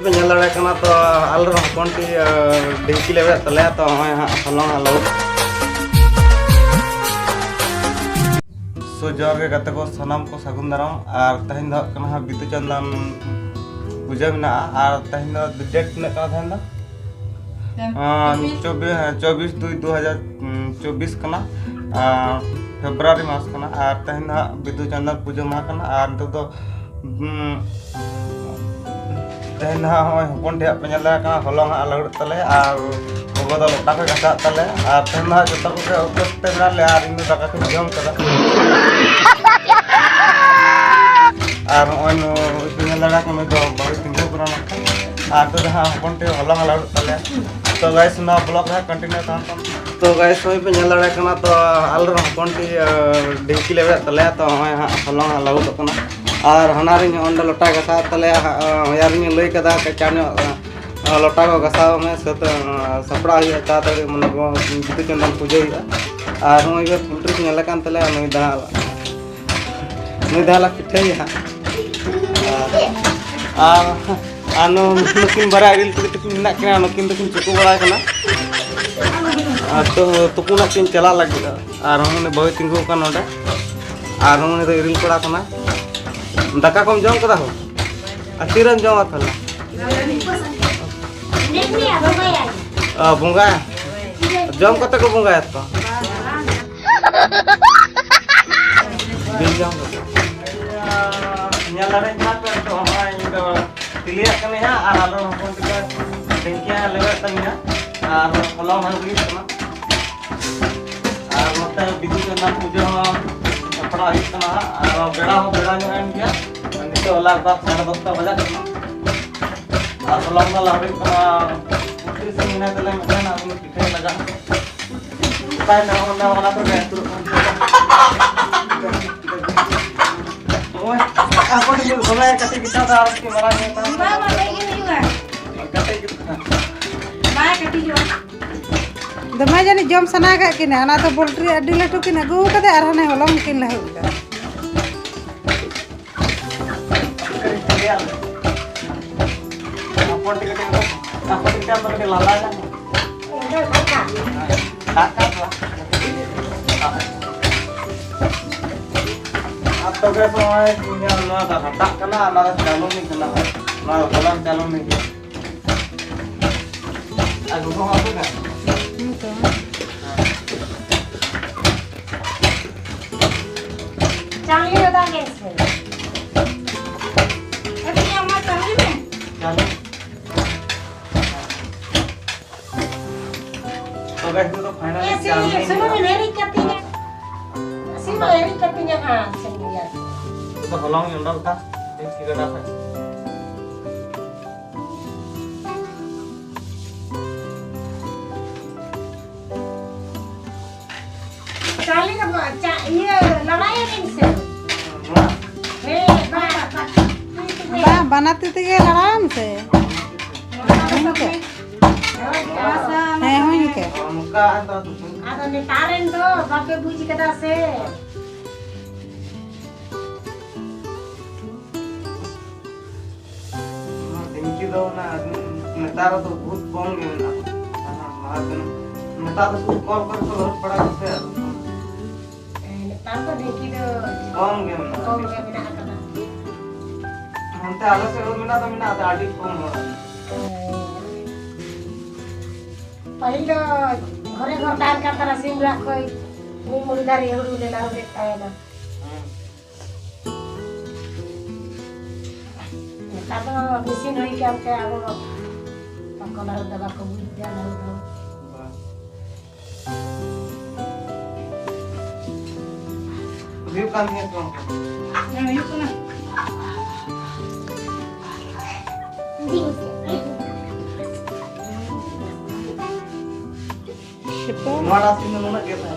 nyala lagi karena to alur konti dengki lewat tele atau holong laut. Sojor ke kata ko sanam ko sagun daram ar tahin dah kena bitu chandan puja mina ar tahin dah date kena kena tahin dah 24/2/2024 kena Februari mas kena ar tahin dah bitu chandan puja mah kena ar itu to tahin dah hopon dia penyala kena holong laut tele ar ogo dah lotak ke kata tele ar tahin dah jotor ko ke upos tebra le ar ini dah kasih jom kada আর অন্য পিঙ্গলাড়া কোনো তো বড় তিনগো পুরা না আর তো দেখা কোনতে হলা হলা তালে তো গাইস না ব্লগ है कंटिन्यू था तो गाइस होय पिंगलाड़ा कना तो अलर कोनती ढेंकी लेवे तले तो हला हला तो कना और हनारिन ओंड लोटा गसा तले यारिन लई कदा कचानो लोटा को गसाव में सत सपड़ा हुई ता तो मन बितु चंदन पूजा हुई और होय फिल्टर नेला कान तले नुई दाला पिठे हा anu nukin bara iril tukin nak kena nukin tukin cukup bara kena atau tukun nak kin cala lagi ar हमने बहुत tinggu kan ओडे ar हमने तो iril पड़ा कना दका कम जम कदा हो अतिरन जम आथला bunga जम कते को bunga तो बिल जम nyalarin apa itu orang itu dilihat kan ya arah hopon juga dengkia lewat tengah kalau hari ini sama mata bidu kena puja pernah itu kena beda nyokan dia itu olah bab sana basta baca kalau nggak hari kena putri sini telah macam aku pikir lagi saya nak tu betul aku ni sebenarnya kata kita harus gimana ni? Mama lagi ni juga. Kata kita. Mama kata juga. Demi jadi jam sana agak kini, anak tu poultry adil itu kini, gua kata arah ni holong mungkin lah juga. Apa kita pakai lala kan? Kakak lah. तो के समय दुनिया ना घाटा कना ना चालू नहीं कना ना बोलन चालू नहीं आगु को आबो ना चांगली होता कैसे अभी हमारा चांगली में चालू तो गाइस तो फाइनली चांगली सुनो मेरी कटिंग सिंबल मेरी कटिंग हां तो holong yang dah tak, ini kira apa? Kali ni apa? Iya, lawai ni sih. Bah, banat itu ke laram sih. Hei, ke? Muka atau? Atau ni taren tu, pakai buji kada sih. तो ना नेता तो बहुत कम है ना नेता तो call कर जरूरत पड़ा से नेता तो देखी तो कम है ना हम तो आलस से मिला तो मिला आडी कम हो पहले घरे घर दान का तरह सिम रख कोई मुर्दारी हुडू लेला हो देता है ना तातो मशीन होई के हमके आगो कलर दबा को विद्या ना हो व्यू कान है तो ना व्यू को ना शिपो मारा सिन ना के था